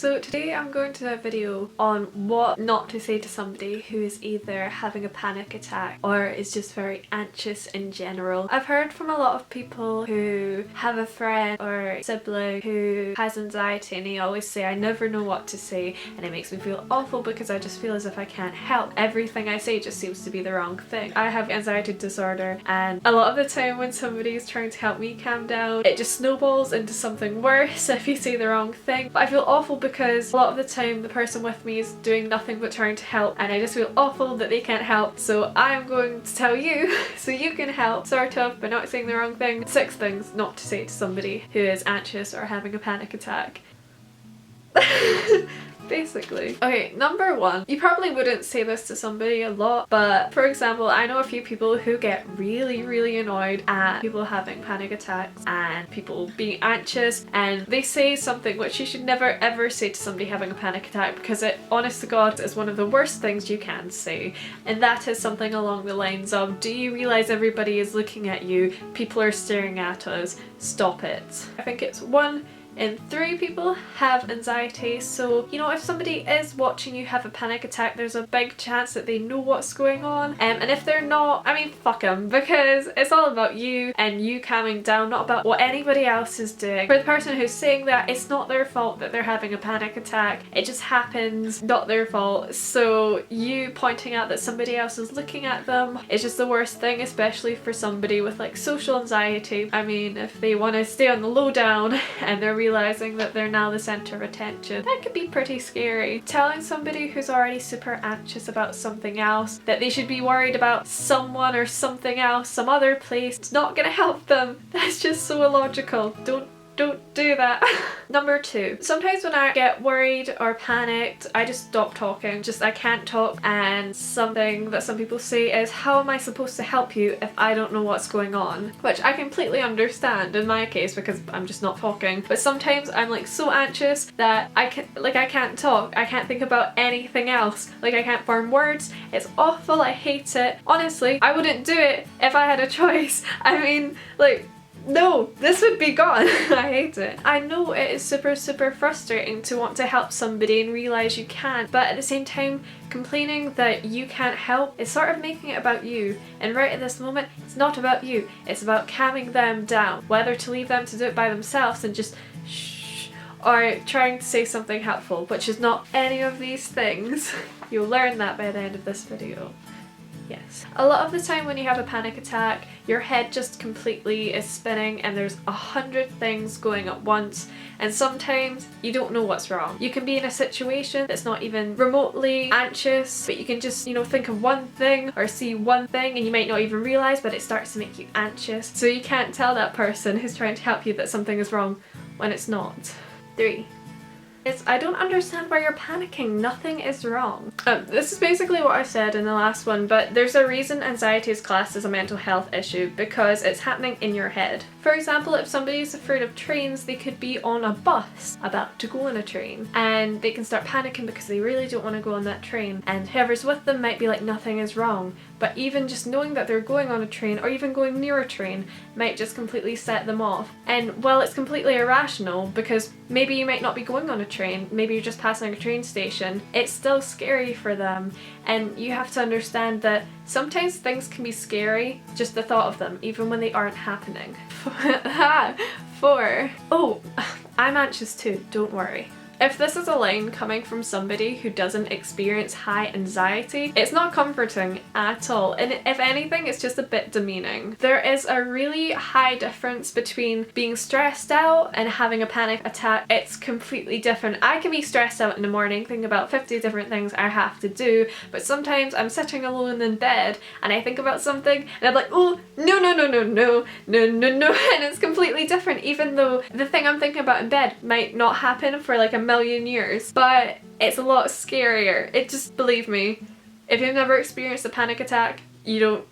So today I'm going to do a video on what not to say to somebody who is either having a panic attack or is just very anxious in general. I've heard from a lot of people who have a friend or sibling who has anxiety and they always say, I never know what to say, and it makes me feel awful because I just feel as if I can't help. Everything I say just seems to be the wrong thing. I have anxiety disorder, and a lot of the time when somebody is trying to help me calm down, it just snowballs into something worse if you say the wrong thing. But I feel awful because a lot of the time the person with me is doing nothing but trying to help, and I just feel awful that they can't help. So I'm going to tell you so you can help, sort of, by not saying the wrong thing. 6 things not to say to somebody who is anxious or having a panic attack. Basically. Okay, number 1. You probably wouldn't say this to somebody a lot, but for example, I know a few people who get really annoyed at people having panic attacks and people being anxious, and they say something which you should never ever say to somebody having a panic attack, because it, honest to God, is one of the worst things you can say. And that is something along the lines of, do you realize everybody is looking at you? People are staring at us. Stop it. I think it's 1 in 3 people have anxiety, so you know, if somebody is watching you have a panic attack, there's a big chance that they know what's going on, and if they're not, I mean, fuck them, because it's all about you and you calming down, not about what anybody else is doing. For the person who's saying that, it's not their fault that they're having a panic attack, it just happens, not their fault. So you pointing out that somebody else is looking at them is just the worst thing, especially for somebody with like social anxiety. I mean, if they want to stay on the lowdown and they're realizing that they're now the center of attention, that could be pretty scary. Telling somebody who's already super anxious about something else that they should be worried about someone or something else, some other place, it's not gonna help them. That's just so illogical. Don't do that. Number 2. Sometimes when I get worried or panicked, I just stop talking. I can't talk, and something that some people say is, how am I supposed to help you if I don't know what's going on? Which I completely understand in my case because I'm just not talking. But sometimes I'm like so anxious that I can't talk. I can't think about anything else. Like, I can't form words. It's awful. I hate it. Honestly, I wouldn't do it if I had a choice. I mean, like, no, this would be gone. I hate it. I know it is super frustrating to want to help somebody and realize you can't, but at the same time, complaining that you can't help is sort of making it about you. And right at this moment, it's not about you. It's about calming them down. Whether to leave them to do it by themselves and just shh, or trying to say something helpful, which is not any of these things. You'll learn that by the end of this video. Yes. A lot of the time when you have a panic attack, your head just completely is spinning and there's 100 things going at once, and sometimes you don't know what's wrong. You can be in a situation that's not even remotely anxious, but you can just, you know, think of one thing or see one thing and you might not even realize, but it starts to make you anxious. So you can't tell that person who's trying to help you that something is wrong when it's not. 3. I don't understand why you're panicking. Nothing is wrong. This is basically what I said in the last one, but there's a reason anxiety is classed as a mental health issue, because it's happening in your head. For example, if somebody is afraid of trains, they could be on a bus about to go on a train, and they can start panicking because they really don't want to go on that train, and whoever's with them might be like, nothing is wrong. But even just knowing that they're going on a train or even going near a train might just completely set them off. And while it's completely irrational, because maybe you might not be going on a train, maybe you're just passing a train station, it's still scary for them. And you have to understand that sometimes things can be scary, just the thought of them, even when they aren't happening. 4. Oh, I'm anxious too, don't worry. If this is a line coming from somebody who doesn't experience high anxiety, it's not comforting at all, and if anything, it's just a bit demeaning. There is a really high difference between being stressed out and having a panic attack. It's completely different. I can be stressed out in the morning, thinking about 50 different things I have to do, but sometimes I'm sitting alone in bed and I think about something and I'm like, oh, no, and it's completely different, even though the thing I'm thinking about in bed might not happen for like a million years, but it's a lot scarier. It just, believe me, if you've never experienced a panic attack, you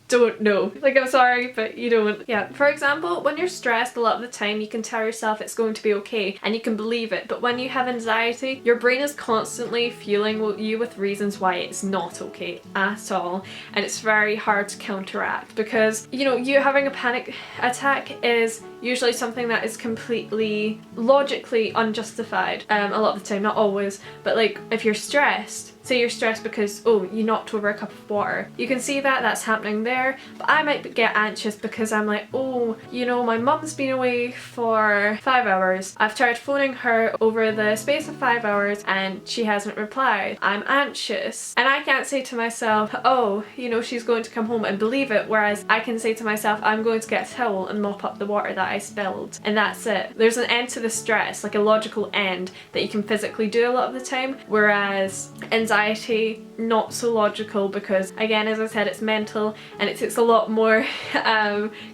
don't know. Like, I'm sorry, but you don't. Yeah, for example, when you're stressed a lot of the time, you can tell yourself it's going to be okay and you can believe it, but when you have anxiety, your brain is constantly fueling you with reasons why it's not okay at all, and it's very hard to counteract because, you know, you having a panic attack is usually something that is completely logically unjustified a lot of the time, not always, but like if you're stressed, say you're stressed because, oh, you knocked over a cup of water, you can see that that's happening there, but I might get anxious because I'm like, oh, you know, my mum's been away for 5 hours, I've tried phoning her over the space of 5 hours and she hasn't replied, I'm anxious, and I can't say to myself, oh, you know, she's going to come home and believe it, whereas I can say to myself, I'm going to get a towel and mop up the water that I spilled, and that's it. There's an end to the stress, like a logical end that you can physically do a lot of the time, whereas anxiety, not so logical, because again, as I said, it's mental and it takes a lot more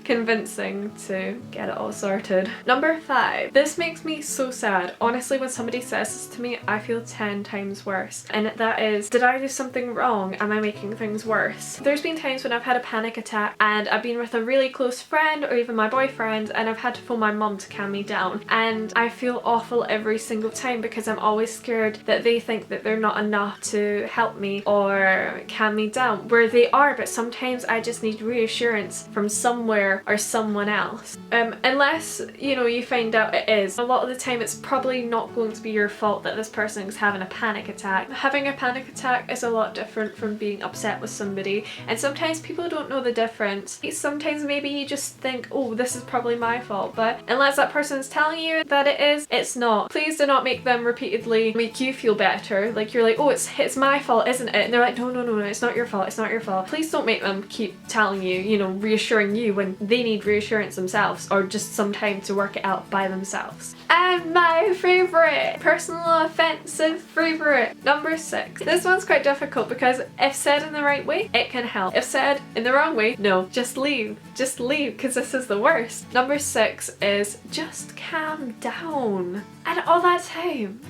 convincing to get it all sorted. Number 5. This makes me so sad. Honestly, when somebody says this to me, I feel 10 times worse, and that is, did I do something wrong? Am I making things worse? There's been times when I've had a panic attack and I've been with a really close friend or even my boyfriend, and I've had to phone my mum to calm me down, and I feel awful every single time because I'm always scared that they think that they're not enough to help me or calm me down, where they are, but sometimes I just need reassurance from somewhere or someone else. Unless, you know, you find out it is. A lot of the time it's probably not going to be your fault that this person is having a panic attack. Having a panic attack is a lot different from being upset with somebody, and sometimes people don't know the difference. Sometimes maybe you just think, oh, this is probably my fault, but unless that person's telling you that it is, it's not. Please do not make them repeatedly make you feel better. Like, you're like, oh, it's my fault, isn't it? And they're like, no, no, no, no, it's not your fault, it's not your fault. Please don't make them keep telling you, you know, reassuring you when they need reassurance themselves, or just some time to work it out by themselves. And my favourite, personal offensive favourite, number 6. This one's quite difficult because if said in the right way, it can help. If said in the wrong way, no, just leave. Just leave, because this is the worst. Number 6 is just calm down. And all that time,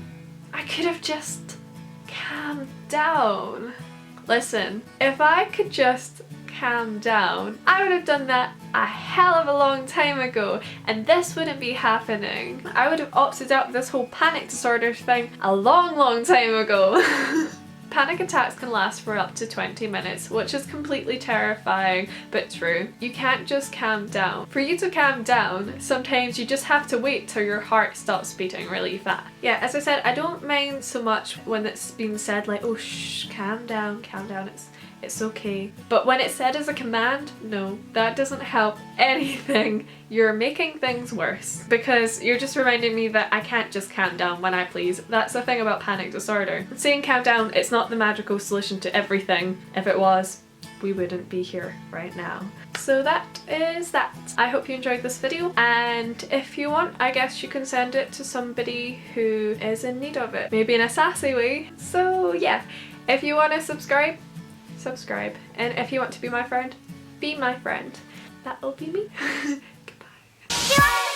I could have just calmed down. Listen, if I could just calm down, I would have done that a hell of a long time ago, and this wouldn't be happening. I would have opted out of this whole panic disorder thing a long time ago. Panic attacks can last for up to 20 minutes, which is completely terrifying, but true. You can't just calm down. For you to calm down, sometimes you just have to wait till your heart stops beating really fast. Yeah, as I said, I don't mind so much when it's been said like, oh shh, calm down, it's okay. But when it's said as a command, no, that doesn't help anything. You're making things worse, because you're just reminding me that I can't just calm down when I please. That's the thing about panic disorder. Saying calm down, it's not the magical solution to everything. If it was, we wouldn't be here right now. So that is that. I hope you enjoyed this video, and if you want, I guess you can send it to somebody who is in need of it. Maybe in a sassy way. So yeah, if you want to subscribe, and if you want to be my friend, be my friend. That'll be me. Goodbye.